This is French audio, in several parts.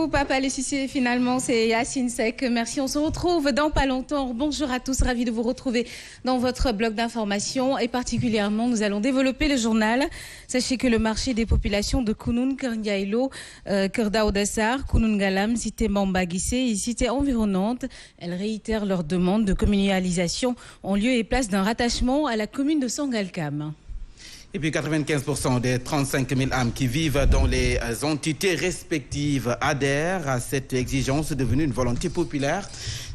beaucoup, Papa Lessissé. Finalement, c'est Yacine Seck. Merci. On se retrouve dans pas longtemps. Bonjour à tous. Ravi de vous retrouver dans votre bloc d'information. Et particulièrement, nous allons développer le journal. Sachez que le marché des populations de Kounoune, Kerngaïlo, Kerdaoudassar, Kounoune Galam, cité Mambagissé et cité environnante, elles réitèrent leur demande de communalisation en lieu et place d'un rattachement à la commune de Sangalkam. Et puis 95% des 35 000 âmes qui vivent dans les entités respectives adhèrent à cette exigence devenue une volonté populaire.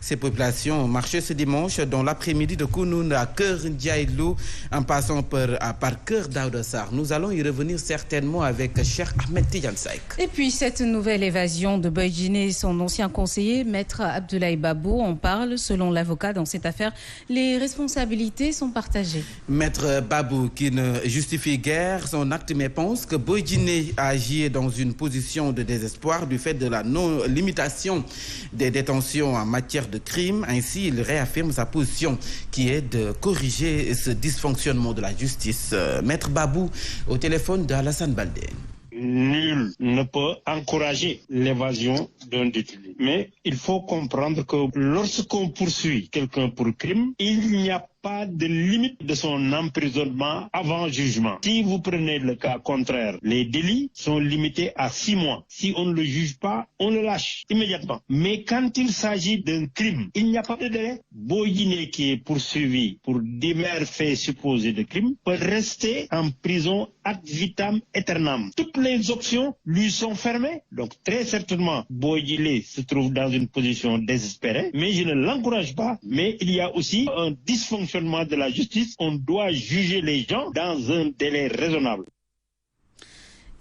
Ces populations ont marché ce dimanche dans l'après-midi de Kounoune à Kerngaïlo en passant par Kerdaoudassar. Nous allons y revenir certainement avec Cheikh Ahmed Tidiane Seck. Et puis cette nouvelle évasion de Boydjiné et son ancien conseiller, Maître Abdoulaye Babou, en parle. Selon l'avocat dans cette affaire, les responsabilités sont partagées. Maître Babou, qui ne justifie guère son acte, mais pense que Boydjiné a agi dans une position de désespoir du fait de la non-limitation des détentions en matière de crime. Ainsi, il réaffirme sa position qui est de corriger ce dysfonctionnement de la justice. Maître Babou au téléphone d'Alassane Baldé. Nul ne peut encourager l'évasion d'un détenu. Mais il faut comprendre que lorsqu'on poursuit quelqu'un pour crime, il n'y a pas de limite de son emprisonnement avant jugement. Si vous prenez le cas contraire, les délits sont limités à 6 mois. Si on ne le juge pas, on le lâche immédiatement. Mais quand il s'agit d'un crime, il n'y a pas de délai. Boydjiné, qui est poursuivi pour divers faits supposés de crime, peut rester en prison ad vitam aeternam. Toutes les options lui sont fermées. Donc très certainement, Boydjiné se trouve dans une position désespérée, mais je ne l'encourage pas. Mais il y a aussi un dysfonctionnement de la justice. On doit juger les gens dans un délai raisonnable.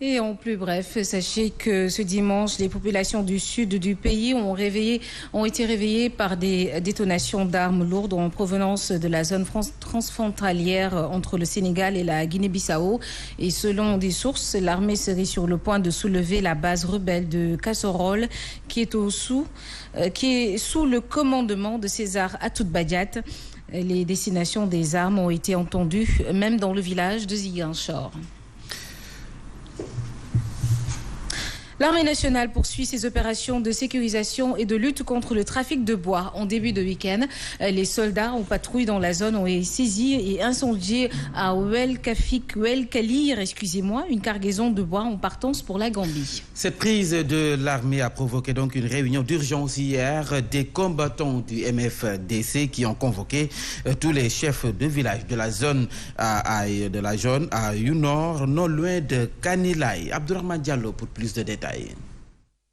Et en plus bref, sachez que ce dimanche, les populations du sud du pays ont été réveillées par des détonations d'armes lourdes en provenance de la zone transfrontalière entre le Sénégal et la Guinée-Bissau. Et selon des sources, l'armée serait sur le point de soulever la base rebelle de Kassorol, qui est sous le commandement de César Atoute-Badiate. Les destinations des armes ont été entendues, même dans le village de Ziguinchor. L'armée nationale poursuit ses opérations de sécurisation et de lutte contre le trafic de bois. En début de week-end, les soldats en patrouille dans la zone ont saisi et incendié à Ouel-Kalir, une cargaison de bois en partance pour la Gambie. Cette prise de l'armée a provoqué donc une réunion d'urgence hier des combattants du MFDC qui ont convoqué tous les chefs de village de la zone à Younor, non loin de Kanilaï. Abdourahmane Diallo pour plus de détails.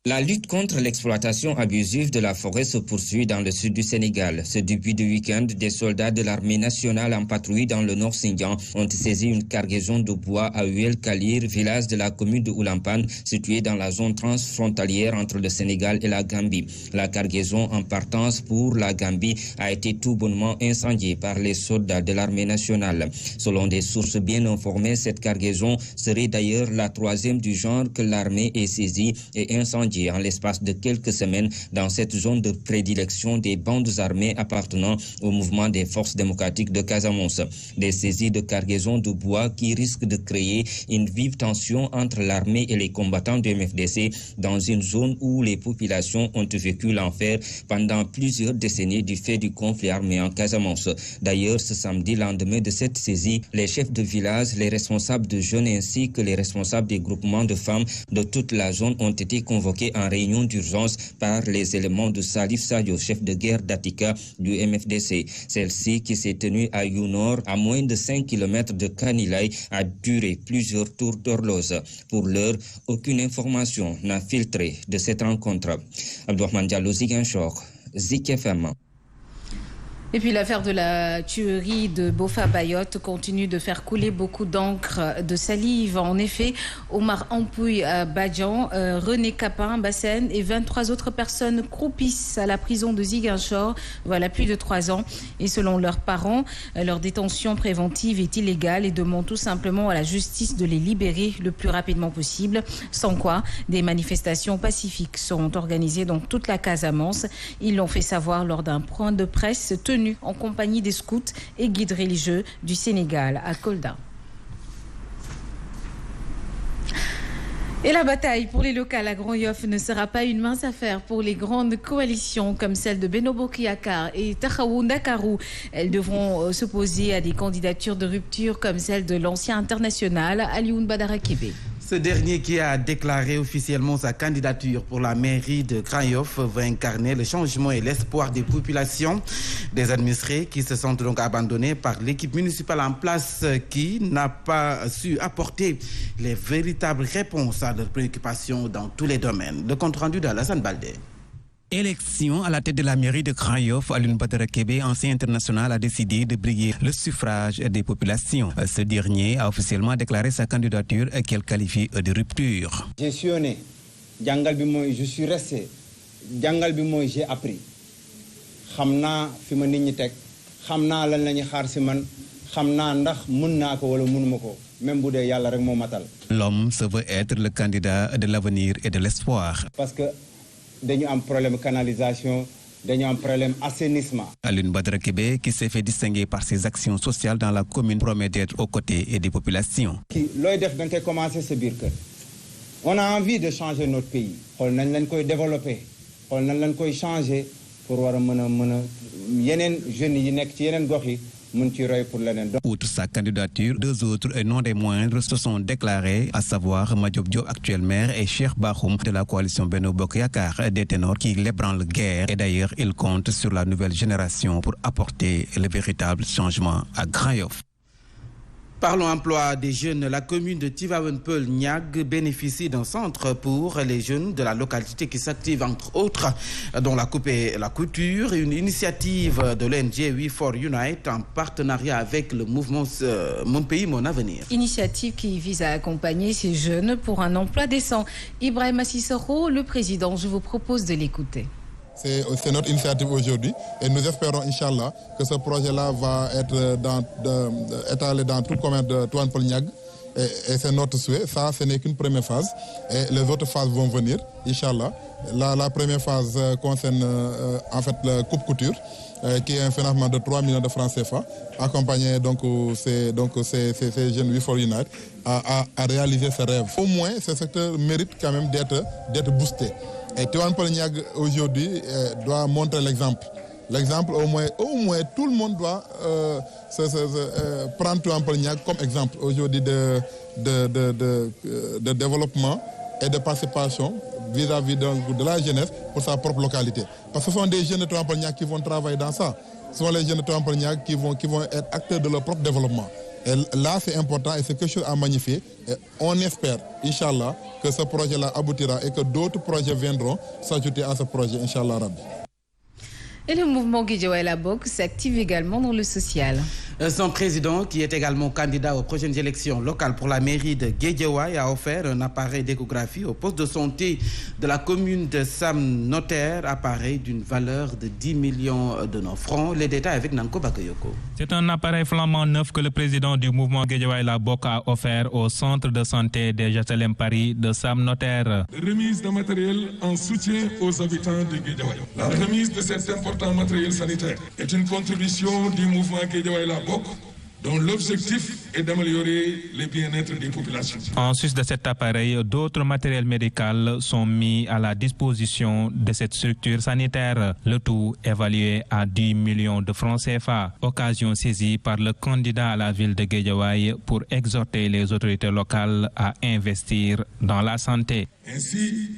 La lutte contre l'exploitation abusive de la forêt se poursuit dans le sud du Sénégal. Ce début de week-end, des soldats de l'armée nationale en patrouille dans le nord Sindian ont saisi une cargaison de bois à Ouel-Kalir, village de la commune de Oulampan, situé dans la zone transfrontalière entre le Sénégal et la Gambie. La cargaison en partance pour la Gambie a été tout bonnement incendiée par les soldats de l'armée nationale. Selon des sources bien informées, cette cargaison serait d'ailleurs la troisième du genre que l'armée ait saisie et incendiée en l'espace de quelques semaines dans cette zone de prédilection des bandes armées appartenant au mouvement des forces démocratiques de Casamance. Des saisies de cargaisons de bois qui risquent de créer une vive tension entre l'armée et les combattants du MFDC dans une zone où les populations ont vécu l'enfer pendant plusieurs décennies du fait du conflit armé en Casamance. D'ailleurs, ce samedi, lendemain de cette saisie, les chefs de village, les responsables de jeunes ainsi que les responsables des groupements de femmes de toute la zone ont été convoqués en réunion d'urgence par les éléments de Salif Sadio, chef de guerre d'Atika du MFDC. Celle-ci, qui s'est tenue à Younor, à moins de 5 km de Kanilaï, a duré plusieurs tours d'horloge. Pour l'heure, aucune information n'a filtré de cette rencontre. Abdourahmane Diallo, Ziguinchor, Zik FM. Et puis l'affaire de la tuerie de Bofa Bayotte continue de faire couler beaucoup d'encre, de salive. En effet, Omar Ampouy Badian, René Capin, Bassène et 23 autres personnes croupissent à la prison de Ziguinchor, voilà plus de 3 ans. Et selon leurs parents, leur détention préventive est illégale et demandent tout simplement à la justice de les libérer le plus rapidement possible. Sans quoi, des manifestations pacifiques seront organisées dans toute la Casamance. Ils l'ont fait savoir lors d'un point de presse tenu en compagnie des scouts et guides religieux du Sénégal à Kolda. Et la bataille pour les locales à Grand-Yoff ne sera pas une mince affaire pour les grandes coalitions comme celle de Benno Bokk Yakaar et Taxawu Ndakaaru. Elles devront s'opposer à des candidatures de rupture comme celle de l'ancien international Alioune Badara Kébé. Ce dernier qui a déclaré officiellement sa candidature pour la mairie de Grand-Yoff va incarner le changement et l'espoir des populations, des administrés qui se sentent donc abandonnés par l'équipe municipale en place qui n'a pas su apporter les véritables réponses à leurs préoccupations dans tous les domaines. Le compte rendu d'Alassane Baldé. Élection à la tête de la mairie de Grand-Yoff, Alioune Badara Kébé, ancien international, a décidé de briguer le suffrage des populations. Ce dernier a officiellement déclaré sa candidature qu'elle qualifie de rupture. J'ai sillonné, je suis resté, j'ai appris. Xamna fi ma nit ñi tek, xamna lan lañu xaar ci man, xamna ndax mën naa ko wala mënuma ko, même bu dee yàlla rek moo matal. L'homme se veut être le candidat de l'avenir et de l'espoir. Parce que dañu am problème canalisation, dañu am problème assainissement. Alioune Badara Kébé, qui s'est fait distinguer par ses actions sociales dans la commune, promet d'être aux côtés des populations. Looy def dañ koy commencer sa biir kër. On a envie de changer notre pays. Xool nañ lañ koy développer, xool nañ lañ koy changer pour war a mën a yeneen jeunes yi nekk ci yeneen gox yi mën ci roy pour leneen. Outre sa candidature, deux autres et non des moindres se sont déclarés, à savoir Madiop Diop, actuel maire, et Cheikh Bakhoum de la coalition Benno Bokk Yakaar, des ténors qui l'ébranlent guerre. Et d'ailleurs, ils comptent sur la nouvelle génération pour apporter le véritable changement à Grand-Yoff. Parlons emploi des jeunes. La commune de Tivaouane Peulh Niague bénéficie d'un centre pour les jeunes de la localité qui s'active entre autres dans la coupe et la couture. Une initiative de l'ONG We for Unite en partenariat avec le mouvement Mon Pays, Mon Avenir. Initiative qui vise à accompagner ces jeunes pour un emploi décent. Ibrahima Sissoko, le président, je vous propose de l'écouter. C'est notre initiative aujourd'hui et nous espérons, Inch'Allah, que ce projet-là va être étalé dans tout le commerce de Tivaouane Peulh Niague et c'est notre souhait. Ça, ce n'est qu'une première phase et les autres phases vont venir, Inch'Allah. La première phase concerne en fait la coupe couture qui est un financement de 3 millions de francs CFA, accompagner donc ces jeunes We for Unite à réaliser ce rêve. Au moins, ce secteur mérite quand même d'être boosté. Et Tivaouane Peulh Niague aujourd'hui doit montrer l'exemple. L'exemple, au moins tout le monde doit prendre Tivaouane Peulh Niague comme exemple aujourd'hui de développement et de participation vis-à-vis de la jeunesse pour sa propre localité. Parce que ce sont des jeunes de Tivaouane Peulh Niague qui vont travailler dans ça. Ce sont les jeunes de Tivaouane Peulh Niague qui vont être acteurs de leur propre développement. Et là, c'est important et c'est quelque chose à magnifier. Et on espère, Inch'Allah, que ce projet-là aboutira et que d'autres projets viendront s'ajouter à ce projet, Inch'Allah Rabbi. Et le mouvement Guédiawaye La Bokk s'active également dans le social. Son président, qui est également candidat aux prochaines élections locales pour la mairie de Guédiawaye, a offert un appareil d'échographie au poste de santé de la commune de Sam Notaire, appareil d'une valeur de 10 millions de francs. Les détails avec Nanko Bakayoko. C'est un appareil flambant neuf que le président du mouvement Guédiawaye La Bokk a offert au centre de santé des HLM Paris de Sam Notaire. Remise de matériel en soutien aux habitants de Guédiawaye. La remise de cet important matériel sanitaire est une contribution du mouvement Guédiawaye La Bokk, dont l'objectif est d'améliorer le bien-être des populations. En sus de cet appareil, d'autres matériels médicaux sont mis à la disposition de cette structure sanitaire. Le tout évalué à 10 millions de francs CFA. Occasion saisie par le candidat à la ville de Guédiawaye pour exhorter les autorités locales à investir dans la santé. Ainsi,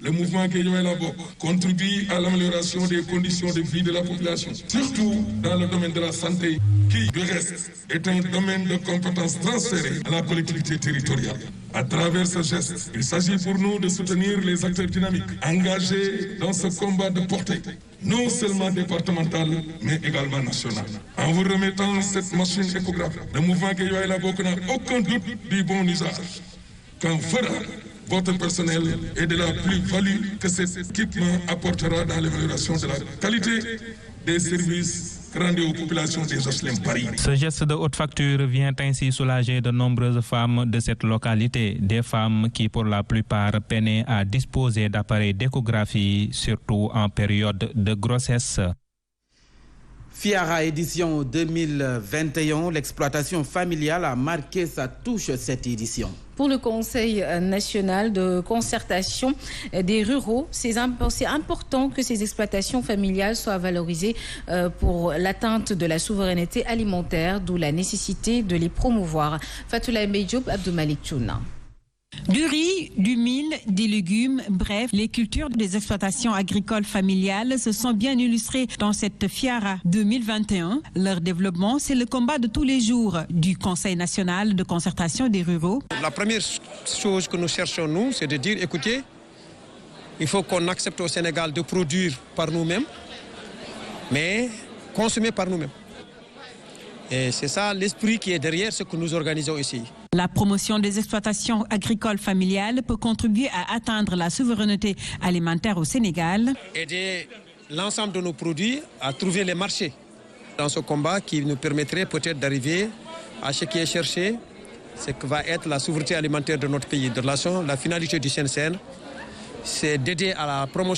le mouvement Guédiawaye La Bokk contribue à l'amélioration des conditions de vie de la population, surtout dans le domaine de la santé, qui, de reste, est un domaine de compétence transféré à la collectivité territoriale. À travers ce geste, il s'agit pour nous de soutenir les acteurs dynamiques engagés dans ce combat de portée, non seulement départemental, mais également national. En vous remettant cette machine échographique, le mouvement Guédiawaye La Bokk n'a aucun doute du bon usage qu'en fera votre personnel et de la plus-value que cet équipement apportera dans l'amélioration de la qualité des services rendus aux populations des HLM Paris. Ce geste de haute facture vient ainsi soulager de nombreuses femmes de cette localité, des femmes qui pour la plupart peinaient à disposer d'appareils d'échographie, surtout en période de grossesse. Fiara édition 2021, l'exploitation familiale a marqué sa touche cette édition. Pour le Conseil national de concertation des ruraux, c'est important que ces exploitations familiales soient valorisées pour l'atteinte de la souveraineté alimentaire, d'où la nécessité de les promouvoir. Fatoula Mbedjoub, Abdou Malik Tchouna. Du riz, du mil, des légumes, bref, les cultures des exploitations agricoles familiales se sont bien illustrées dans cette Fiara 2021. Leur développement, c'est le combat de tous les jours du Conseil national de concertation des ruraux. La première chose que nous cherchons, nous, c'est de dire, écoutez, il faut qu'on accepte au Sénégal de produire par nous-mêmes, mais consommer par nous-mêmes. Et c'est ça l'esprit qui est derrière ce que nous organisons ici. La promotion des exploitations agricoles familiales peut contribuer à atteindre la souveraineté alimentaire au Sénégal. Aider l'ensemble de nos produits à trouver les marchés dans ce combat qui nous permettrait peut-être d'arriver à ce qui est cherché, ce que va être la souveraineté alimentaire de notre pays. De la finalité du CNCN, c'est d'aider à la promotion